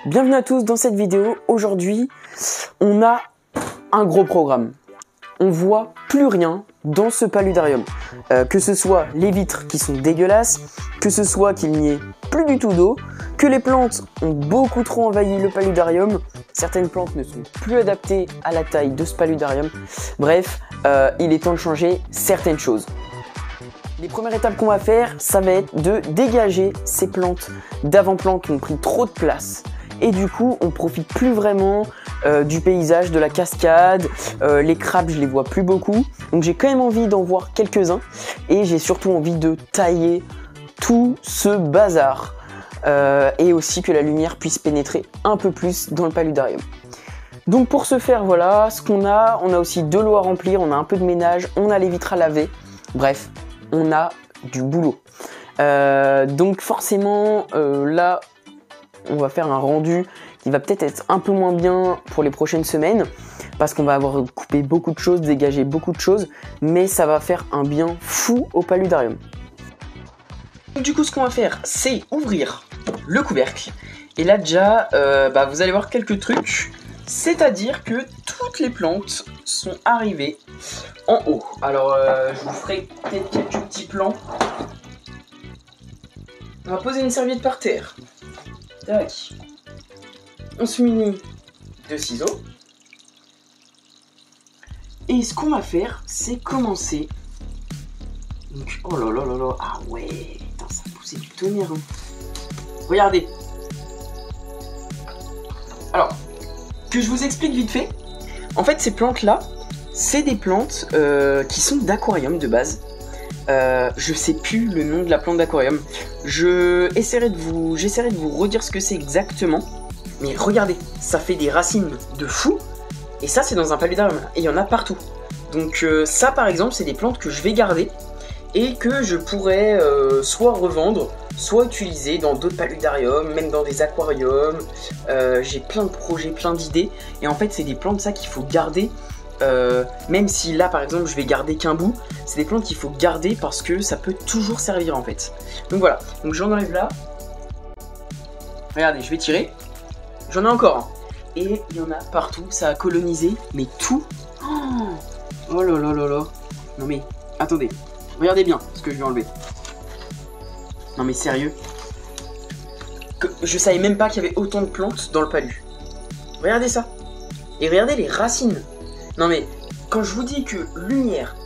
Bienvenue à tous dans cette vidéo. Aujourd'hui, on a un gros programme. On voit plus rien dans ce paludarium. Que ce soit les vitres qui sont dégueulasses, que ce soit qu'il n'y ait plus du tout d'eau, que les plantes ont beaucoup trop envahi le paludarium. Certaines plantes ne sont plus adaptées à la taille de ce paludarium. Bref, il est temps de changer certaines choses. Les premières étapes qu'on va faire, ça va être de dégager ces plantes d'avant-plan qui ont pris trop de place. Et du coup, on profite plus vraiment du paysage, de la cascade. Les crabes, je les vois plus beaucoup. Donc j'ai quand même envie d'en voir quelques-uns. Et j'ai surtout envie de tailler tout ce bazar. Et aussi que la lumière puisse pénétrer un peu plus dans le paludarium. Donc pour ce faire, voilà ce qu'on a. On a aussi de l'eau à remplir, on a un peu de ménage, on a les vitres à laver. Bref, on a du boulot. Donc forcément, là, on va faire un rendu qui va peut-être être un peu moins bien pour les prochaines semaines parce qu'on va avoir coupé beaucoup de choses, dégagé beaucoup de choses, mais ça va faire un bien fou au paludarium. Du coup, ce qu'on va faire, c'est ouvrir le couvercle. Et là déjà, vous allez voir quelques trucs. C'est-à-dire que toutes les plantes sont arrivées en haut. Alors, je vous ferai peut-être quelques petits plans. On va poser une serviette par terre. Tac. On se munit de ciseaux. Et ce qu'on va faire, c'est commencer. Donc, oh là là là là. Ah ouais, putain, ça a poussé du tonnerre. Hein. Regardez. Alors, que je vous explique vite fait. En fait, ces plantes-là, c'est des plantes qui sont d'aquarium de base. Je sais plus le nom de la plante d'aquarium. J'essaierai de vous redire ce que c'est exactement. Mais regardez, ça fait des racines de fou. Et ça, c'est dans un paludarium. Et il y en a partout. Donc ça, par exemple, c'est des plantes que je vais garder. Et que je pourrais soit revendre, soit utiliser dans d'autres paludariums, même dans des aquariums. J'ai plein de projets, plein d'idées. Et en fait, c'est des plantes, ça, qu'il faut garder. Même si là, par exemple, je vais garder qu'un bout. C'est des plantes qu'il faut garder parce que ça peut toujours servir, en fait. Donc voilà, donc j'en enlève là. Regardez, je vais tirer. J'en ai encore un. Et il y en a partout, ça a colonisé. Mais tout. Oh là là là là. Non mais, attendez. Regardez bien ce que je vais enlever. Non mais sérieux. Je savais même pas qu'il y avait autant de plantes dans le palu. Regardez ça. Et regardez les racines. Non mais, quand je vous dis que lumière,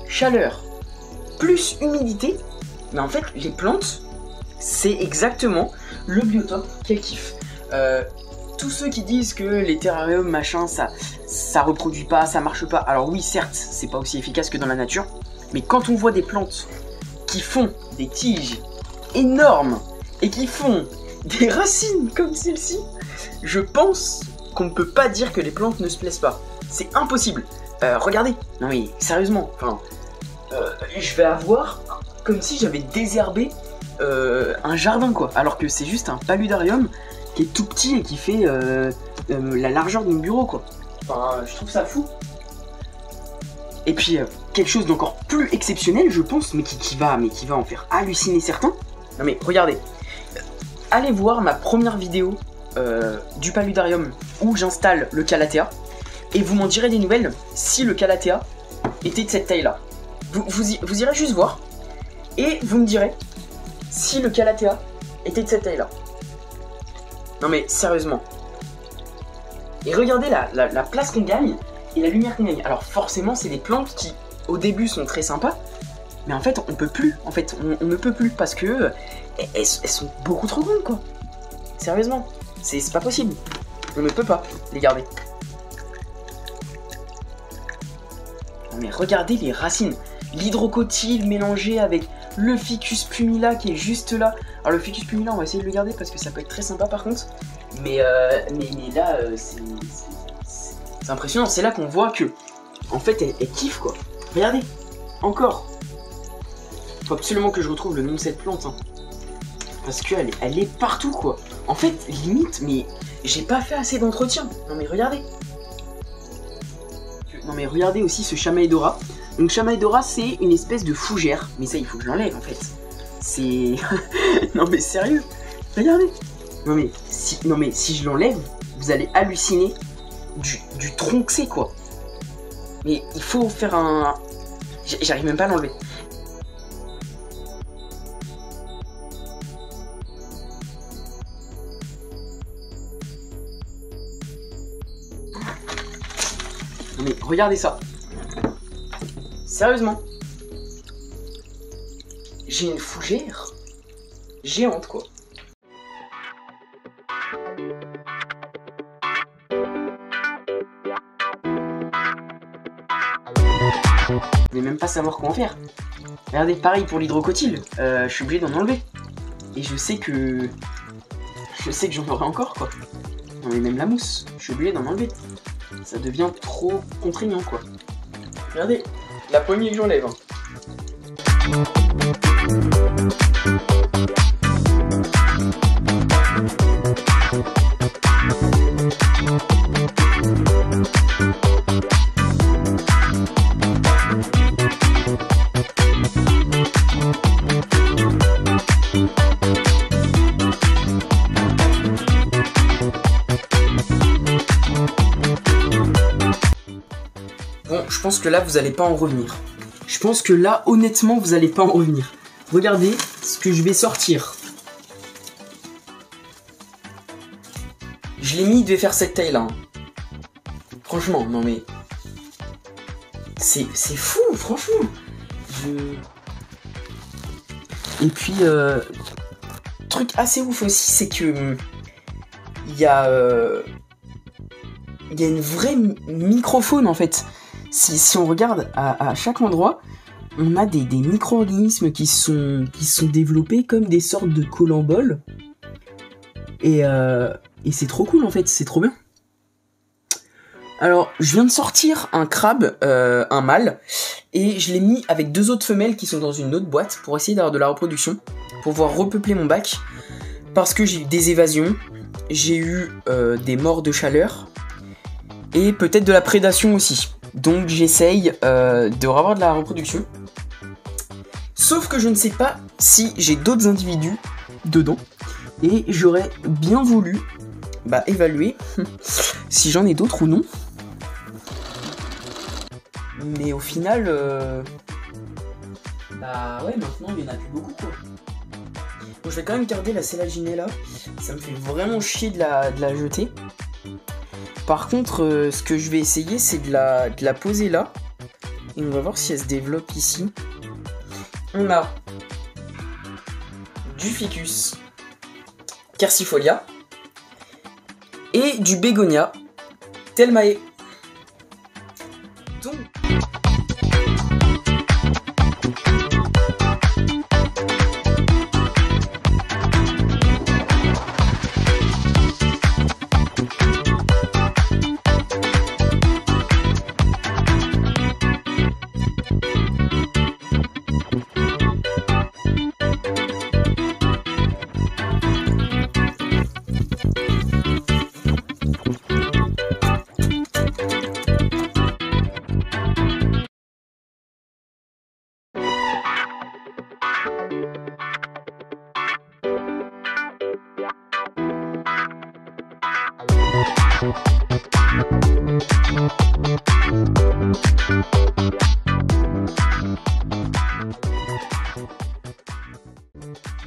chaleur, plus humidité, mais en fait les plantes, c'est exactement le biotope qu'elles kiffent. Tous ceux qui disent que les terrariums machin, ça reproduit pas, ça marche pas. Alors oui, certes, c'est pas aussi efficace que dans la nature. Mais quand on voit des plantes qui font des tiges énormes et qui font des racines comme celle-ci, je pense qu'on ne peut pas dire que les plantes ne se plaisent pas. C'est impossible. Regardez. Non mais sérieusement, enfin, je vais avoir comme si j'avais désherbé un jardin quoi. Alors que c'est juste un paludarium qui est tout petit et qui fait la largeur de mon bureau quoi. Enfin, je trouve ça fou. Et puis quelque chose d'encore plus exceptionnel, je pense, mais qui va en faire halluciner certains. Non mais regardez, allez voir ma première vidéo du paludarium où j'installe le Calathea et vous m'en direz des nouvelles si le Calathea était de cette taille-là. Vous irez juste voir et vous me direz si le Calathea était de cette taille-là. Non mais sérieusement. Et regardez la place qu'on gagne. Et la lumière qu'on gagne. Alors forcément, c'est des plantes qui, au début, sont très sympas. Mais en fait, on peut plus. En fait, on ne peut plus parce que elles sont beaucoup trop grandes, quoi. Sérieusement, c'est pas possible. On ne peut pas les garder. Non, mais regardez les racines. L'hydrocotyle mélangé avec le ficus pumila qui est juste là. Alors le ficus pumila, on va essayer de le garder parce que ça peut être très sympa par contre. Mais là, c'est impressionnant, c'est là qu'on voit que, en fait, elle kiffe quoi. Regardez, encore. Faut absolument que je retrouve le nom de cette plante, hein. Parce qu'elle est partout quoi. En fait, limite, mais j'ai pas fait assez d'entretien. Non mais regardez. Non mais regardez aussi ce Chamaedora. Donc Chamaedora, c'est une espèce de fougère. Mais ça, il faut que je l'enlève en fait. C'est... non mais sérieux. Regardez. Non mais si je l'enlève, vous allez halluciner du tronc que c'est, quoi. Mais il faut faire un... J'arrive même pas à l'enlever. Non mais regardez ça. Sérieusement. J'ai une fougère géante, quoi. Vous pouvez même pas savoir comment faire. Regardez, pareil pour l'hydrocotyle, je suis obligé d'en enlever. Et je sais que j'en aurai encore, quoi. Non mais même la mousse, je suis obligé d'en enlever. Ça devient trop contraignant, quoi. Regardez, la poignée que j'enlève. Bon, je pense que là, vous allez pas en revenir. Je pense que là, honnêtement, vous allez pas en revenir. Regardez ce que je vais sortir. Je l'ai mis, il devait faire cette taille-là. Hein. Franchement, non mais... C'est fou, franchement. Et puis, truc assez ouf aussi, c'est que... Il y a une vraie microfaune, en fait. Si on regarde à chaque endroit, on a des micro-organismes qui sont développés comme des sortes de colamboles. Et c'est trop cool, en fait, c'est trop bien. Alors, je viens de sortir un crabe, un mâle, et je l'ai mis avec 2 autres femelles qui sont dans une autre boîte pour essayer d'avoir de la reproduction, pour pouvoir repeupler mon bac, parce que j'ai eu des évasions, j'ai eu des morts de chaleur, et peut-être de la prédation aussi. Donc j'essaye de revoir de la reproduction. Sauf que je ne sais pas si j'ai d'autres individus dedans. Et j'aurais bien voulu évaluer si j'en ai d'autres ou non. Mais au final, ouais, maintenant il n'y en a plus beaucoup, quoi. Donc je vais quand même garder la Selaginella. Ça me fait vraiment chier de la jeter. Par contre, ce que je vais essayer, c'est de la poser là. Et on va voir si elle se développe ici. On a du Ficus quercifolia et du Bégonia Thelmae. Donc...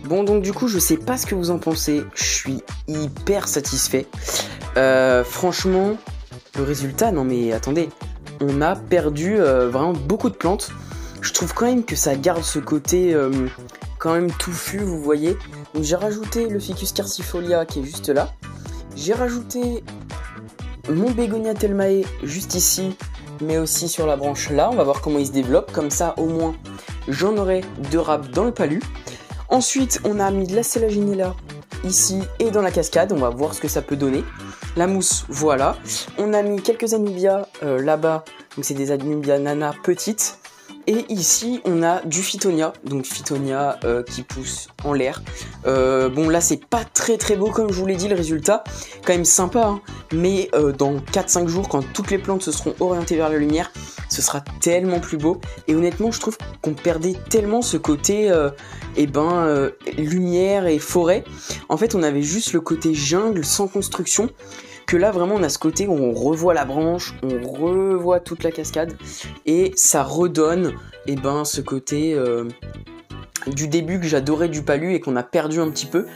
Bon, donc du coup je sais pas ce que vous en pensez, je suis hyper satisfait. Franchement, le résultat, non mais attendez, on a perdu vraiment beaucoup de plantes. Je trouve quand même que ça garde ce côté quand même touffu, vous voyez. Donc j'ai rajouté le Ficus quercifolia qui est juste là. J'ai rajouté mon Bégonia Thelmae juste ici, mais aussi sur la branche là. On va voir comment il se développe, comme ça au moins j'en aurai 2 râpes dans le palu. Ensuite, on a mis de la Selaginella ici et dans la cascade. On va voir ce que ça peut donner. La mousse, voilà. On a mis quelques anubias là-bas. Donc, c'est des anubias nana petites. Et ici, on a du Phytonia. Donc, Phytonia qui pousse en l'air. Bon, là, c'est pas très très beau comme je vous l'ai dit. Le résultat, quand même sympa. Hein. Mais dans 4-5 jours, quand toutes les plantes se seront orientées vers la lumière, ce ce sera tellement plus beau. Et honnêtement, je trouve qu'on perdait tellement ce côté lumière et forêt. En fait, on avait juste le côté jungle sans construction, que là vraiment on a ce côté où on revoit la branche, on revoit toute la cascade, et ça redonne ce côté du début que j'adorais du Palu et qu'on a perdu un petit peu.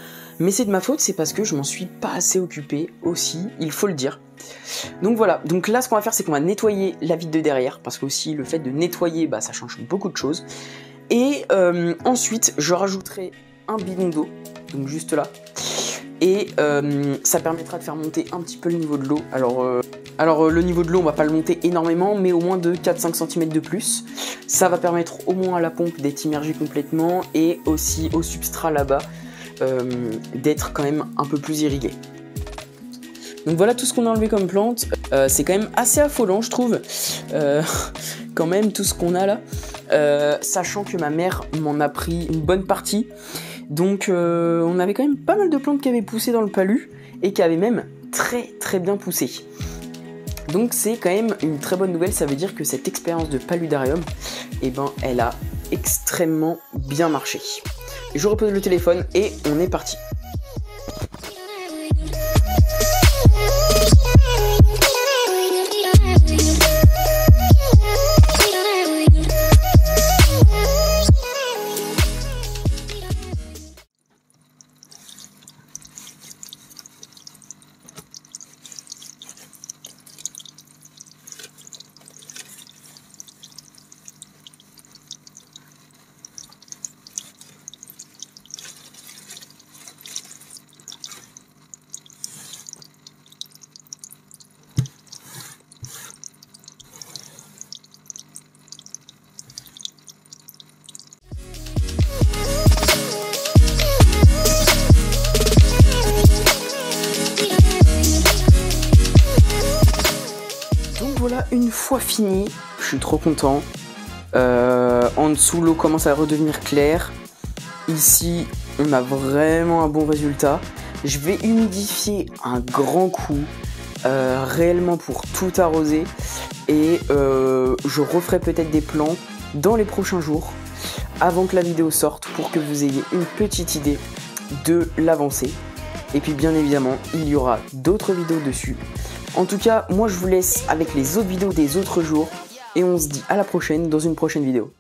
Mais c'est de ma faute, c'est parce que je m'en suis pas assez occupé aussi, il faut le dire. Donc voilà, donc là ce qu'on va faire, c'est qu'on va nettoyer la vitre de derrière, parce que aussi le fait de nettoyer, ça change beaucoup de choses. Et ensuite, je rajouterai un bidon d'eau, donc juste là. Et ça permettra de faire monter un petit peu le niveau de l'eau. Alors le niveau de l'eau, on va pas le monter énormément, mais au moins de 4-5 cm de plus. Ça va permettre au moins à la pompe d'être immergée complètement, et aussi au substrat là-bas d'être quand même un peu plus irrigué. Donc voilà tout ce qu'on a enlevé comme plante. C'est quand même assez affolant, je trouve, quand même tout ce qu'on a là, sachant que ma mère m'en a pris une bonne partie. Donc on avait quand même pas mal de plantes qui avaient poussé dans le Palu et qui avaient même très bien poussé. Donc c'est quand même une très bonne nouvelle, ça veut dire que cette expérience de paludarium, elle a extrêmement bien marché. Je repose le téléphone et on est parti. Voilà, une fois fini, je suis trop content. En dessous, l'eau commence à redevenir claire. Ici, on a vraiment un bon résultat. Je vais humidifier un grand coup, réellement pour tout arroser. Et je referai peut-être des plans dans les prochains jours, avant que la vidéo sorte, pour que vous ayez une petite idée de l'avancée. Et puis bien évidemment, il y aura d'autres vidéos dessus. En tout cas, moi je vous laisse avec les autres vidéos des autres jours, et on se dit à la prochaine dans une prochaine vidéo.